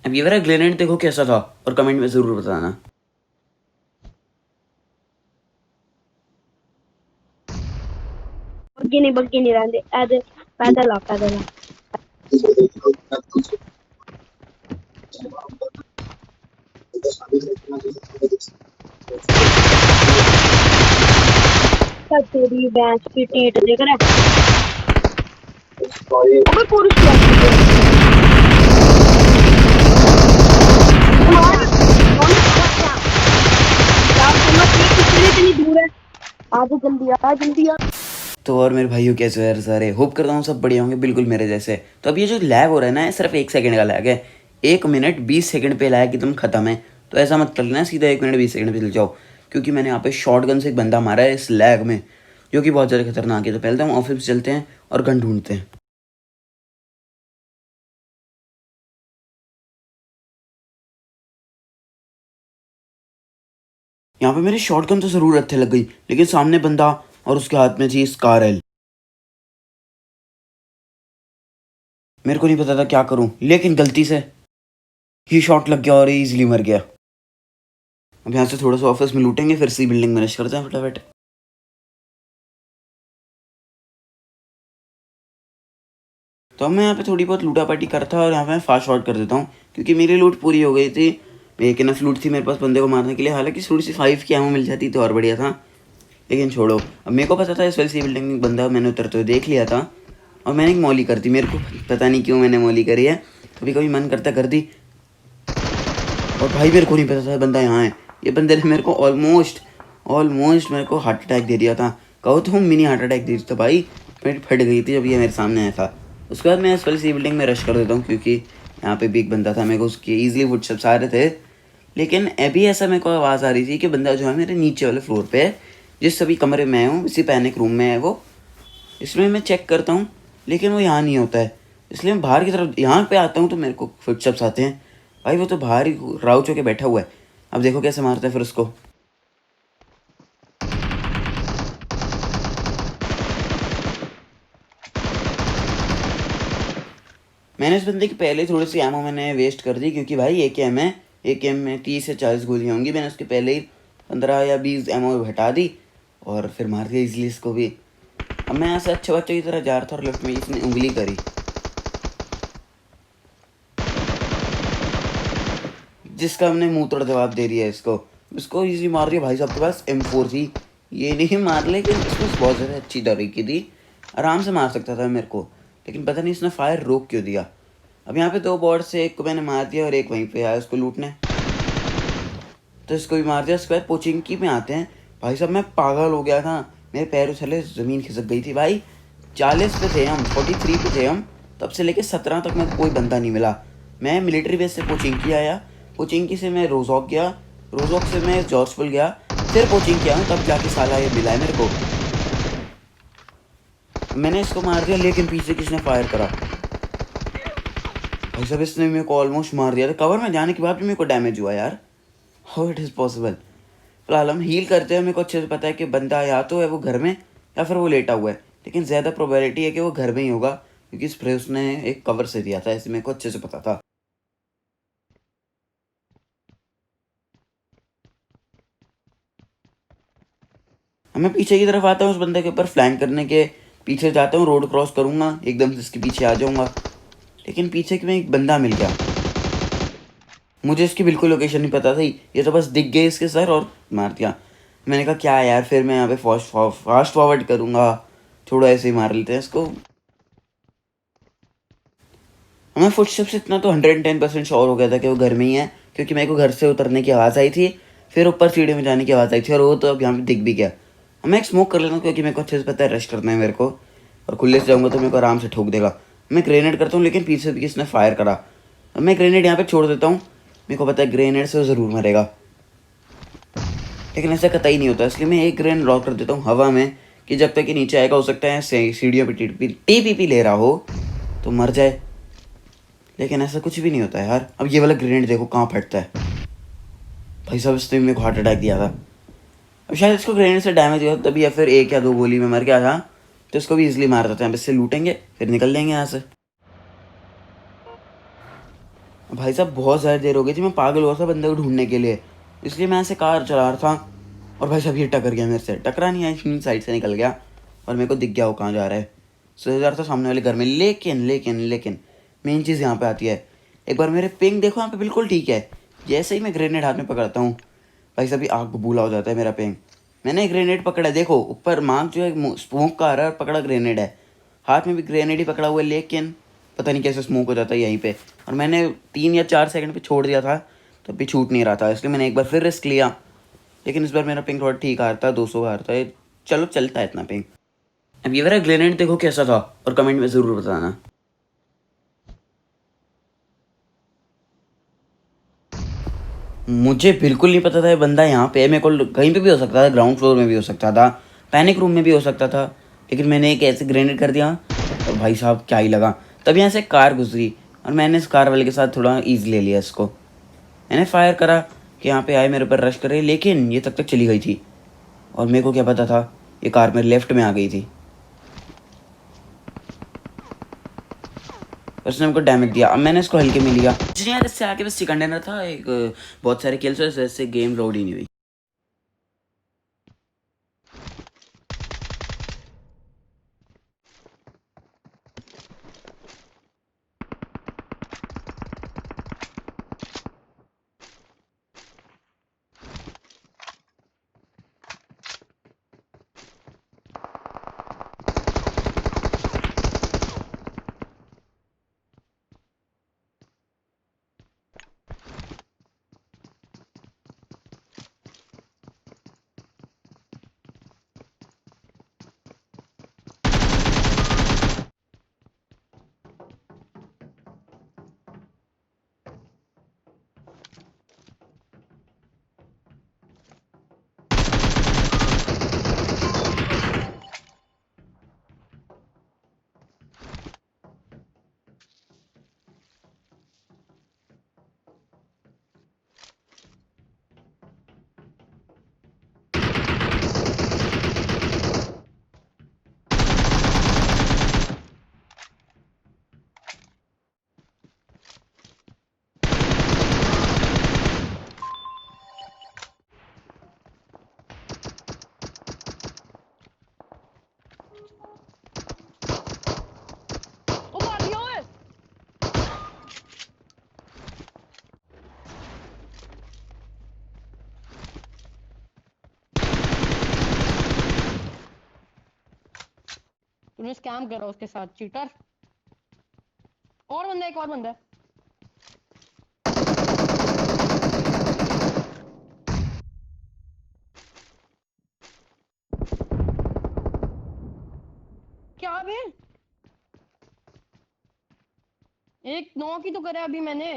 अब ये वाला ग्रेनेड देखो कैसा था और कमेंट में ज़रूर बताना। बग्गी नहीं रहते ऐसे पैदल आ तेरी भैंस की टीट देख रहा है अबे पुरुष इतनी दूर है आगे जल्दी आ तो और मेरे भाइयों कैसे यार सारे, होप करता हूँ सब बढ़िया होंगे बिल्कुल मेरे जैसे। तो अब ये जो लैग हो रहा है ना, सिर्फ 1 सेकंड का लैग है। 1 मिनट 20 सेकंड पे लैग एकदम खत्म है। तो ऐसा मत कर लेना सीधा 1 मिनट 20 सेकंड पे चल जाओ, क्योंकि मैंने यहाँ पे शॉटगन से एक बंदा मारा है इस लैग में, जो कि बहुत ज़्यादा खतरनाक है। तो पहले तो हम ऑफिस चलते हैं और गन ढूंढते हैं। यहाँ पे मेरी शॉटगन तो ज़रूर अच्छे लग गई, लेकिन सामने बंदा और उसके हाथ में थी स्कार एल। मेरे को नहीं पता था क्या करूँ, लेकिन गलती से ही शॉट लग गया और इजीली मर गया। अब यहाँ से थोड़ा सा ऑफिस में लूटेंगे, फिर सी बिल्डिंग में रश करते हैं फटाफट। तो अब मैं यहाँ पे थोड़ी बहुत लूटा पाटी करता और यहाँ पे मैं फास्ट शॉट कर देता हूँ, क्योंकि मेरी लूट पूरी हो गई थी। एक इनफ लूट थी मेरे पास बंदे को मारने के लिए, हालांकि थोड़ी सी 5 की एमो मिल जाती तो और बढ़िया था, लेकिन छोड़ो। अब मेरे को पता था इस वाली सी बिल्डिंग में बंदा, मैंने उतरते हुए देख लिया था और मैंने एक मौली कर दी। मेरे को पता नहीं क्यों मैंने मौली करी है, कभी कभी मन करता कर दी। और भाई मेरे को नहीं पता था बंदा यहाँ है। ये बंदे ने मेरे को ऑलमोस्ट मेरे को हार्ट अटैक दे दिया था। कहो तो मिनी हार्ट अटैक दे दिया था भाई, पेट फट गई थी जब ये मेरे सामने आया था। उसके बाद मैं इस वाली सी बिल्डिंग में रश कर देता हूँ, क्योंकि यहाँ पे भी एक बंदा था, मेरे को उसके ईजिली फुटस्टेप्स आ रहे थे। लेकिन अभी ऐसा मेरे को आवाज़ आ रही थी कि बंदा जो है मेरे नीचे वाले फ्लोर पे है, जिस सभी कमरे में हूँ, इसी पैनिक रूम में है वो। इसमें मैं चेक करता हूँ, लेकिन वो यहाँ नहीं होता है। इसलिए मैं बाहर की तरफ यहाँ पे आता हूँ तो मेरे को फुटस्टेप्स आते हैं। भाई वो तो बाहर ही राउच होके बैठा हुआ है। अब देखो कैसे मारते हैं फिर उसको। मैंने इस बंदे की पहले थोड़ी सी एमो मैंने वेस्ट कर दी, क्योंकि भाई एक एम है, एक एम में 30 से 40 गोलियाँ होंगी। मैंने उसके पहले ही 15 या 20 एमओ हटा दी और फिर मार दिया इजली इसको भी। अब मैं ऐसे अच्छे बच्चे की तरह जा रहा था और लेफ्ट में इसने उंगली करी, जिसका हमने मुंह तोड़ जवाब दे दिया इसको इजी मार दिया। भाई साहब के पास M4 थी, ये नहीं मार, लेकिन इसमें बहुत ज़्यादा अच्छी तरीके थी, आराम से मार सकता था मेरे को, लेकिन पता नहीं इसने फायर रोक क्यों दिया। अब यहाँ पे 2 बॉट से एक को मैंने मार दिया और एक वहीं पे आया उसको लूटने, तो इसको भी मार दिया। उसके बाद पोचिंकी में आते हैं। भाई साहब मैं पागल हो गया था, मेरे पैरों थले ज़मीन खिसक गई थी भाई। 40 पे थे हम, 43 पे थे हम, तब से लेके 17 तक में कोई बंदा नहीं मिला। मैं मिलिट्री बेस से पोचिंकी आया, पोचिंकी से मैं रोजॉक गया, रोजॉक से मैं जॉर्जपुल गया, फिर पोचिंकी आया, तब जाके साला ये मिला है मेरे को। मैंने इसको मार दिया, लेकिन पीछे किसने फायर करा। भाई साहब इसने मेरे को ऑलमोस्ट मार दिया था, कवर में जाने के बाद भी मेरे को डैमेज हुआ यार। How it is possible. फिलहाल हम हील करते हैं। मेरे को अच्छे से पता है कि बंदा या तो है वो घर में या फिर वो लेटा हुआ है, लेकिन ज़्यादा प्रोबेबिलिटी है कि वो घर में ही होगा, क्योंकि स्प्रे उसने एक कवर से दिया था, ऐसे मेरे को अच्छे से पता था। मैं पीछे की तरफ आता हूँ, उस बंदे के ऊपर फ्लैंक करने के पीछे जाता हूँ, रोड क्रॉस करूँगा, एकदम से इसके पीछे आ जाऊँगा, लेकिन पीछे में एक बंदा मिल गया। मुझे इसकी बिल्कुल लोकेशन नहीं पता थी, ये तो बस दिख गए इसके सर और मार दिया। मैंने कहा क्या यार, फिर मैं यहाँ पे फास्ट फॉरवर्ड करूँगा, थोड़ा ऐसे ही मार लेते हैं इसको। हमें फुटस्टेप से इतना तो 110% श्योर हो गया था कि वो घर में ही है, क्योंकि मेरे को घर से उतरने की आवाज़ आई थी, फिर ऊपर सीढ़ी में जाने की आवाज़ आई थी, और वो तो अब यहाँ पे दिख भी गया। मैं एक स्मोक कर लेता हूँ, क्योंकि मेरे को अच्छे से पता है रश करना है मेरे को, और खुले से जाऊँगा तो मेरे को आराम से ठोक देगा। मैं ग्रेनेड करता हूँ, लेकिन पीछे भी किसने फायर करा। अब मैं ग्रेनेड यहाँ पर छोड़ देता हूँ, मेरे को पता है ग्रेनेड से वो ज़रूर मरेगा, लेकिन ऐसा कतई नहीं होता, इसलिए मैं एक ग्रेनेड लॉक कर देता हूँ हवा में, कि जब तक कि नीचे आएगा हो सकता है सीढ़ियों पर टीपीपी ले रहा हो तो मर जाए, लेकिन ऐसा कुछ भी नहीं होता है यार। अब ये वाला ग्रेनेड देखो कहाँ फटता है। भाई साहब इसने मेरे को हार्ट अटैक दिया था। अब शायद इसको ग्रेनेड से डैमेज हुआ तभी, या फिर 1 या 2 गोली में मर गया था, तो इसको भी इजीली मार देते हैं। अब इससे लूटेंगे फिर निकल लेंगे यहाँ से। भाई साहब बहुत ज़्यादा देर हो गई थी, मैं पागल हुआ था बंदे को ढूंढने के लिए, इसलिए मैं ऐसे कार चला रहा था। और भाई साहब ये टक्कर गया मेरे से, टकरा नहीं आई, साइड से निकल गया और मेरे को दिख गया वो कहाँ जा रहा है। सोचा जा रहा था सामने वाले घर में, लेकिन लेकिन लेकिन मेन चीज़ यहाँ पे आती है। एक बार मेरे पिंग देखो यहाँ पे बिल्कुल ठीक है, जैसे ही मैं ग्रेनेड हाथ में पकड़ता हूँ भाई साहब आग बबूला हो जाता है मेरा पिंग। मैंने एक ग्रेनेड पकड़ा, देखो ऊपर मार्क जो है स्मोक का आ रहा है और पकड़ा ग्रेनेड है, हाथ में भी ग्रेनेड ही पकड़ा हुआ है, लेकिन पता नहीं कैसे स्मोक हो जाता है यहीं पे। और मैंने 3 या 4 सेकंड पे छोड़ दिया था, तब भी छूट नहीं रहा था, इसलिए मैंने एक बार फिर रिस्क लिया। लेकिन इस बार मेरा पिंग थोड़ा ठीक आ रहा था, 200 आ रहा था, चलो चलता है इतना पिंग। अब ये मेरा ग्रेनेड देखो कैसा था और कमेंट में ज़रूर बताना। मुझे बिल्कुल नहीं पता था ये बंदा यहाँ पे है, मेरे को कहीं पे भी हो सकता था, ग्राउंड फ्लोर में भी हो सकता था, पैनिक रूम में भी हो सकता था, लेकिन मैंने एक ऐसे ग्रेनेड कर दिया और भाई साहब क्या ही लगा। तब यहाँ से एक कार गुजरी और मैंने इस कार वाले के साथ थोड़ा ईज ले लिया इसको। मैंने फायर करा कि यहाँ पे आए मेरे ऊपर रश करे, लेकिन ये तक चली गई थी और मेरे को क्या पता था ये कार मेरे लेफ्ट में आ गई थी। उसने हमको डैमेज दिया, अब मैंने इसको हल्के में लिया। जी यार, इससे आगे बस चिकन डिनर था एक, बहुत सारे किल्स हुए, इससे गेम लोड ही नहीं हुई। ओ मार दिया ओए। तूने स्कैम करा उसके साथ, चीटर। और बंदा, एक और बंदा है। क्या बे, एक नॉक ही तो करा अभी मैंने।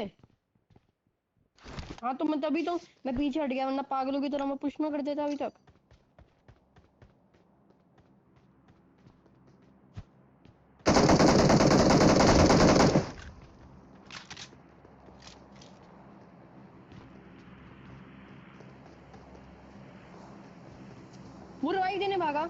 हाँ तो मैं तभी तो मैं पीछे हट गया, वरना पागलों की तरह मैं पुश ना कर देता अभी तक। वो रिवाइव देने भागा।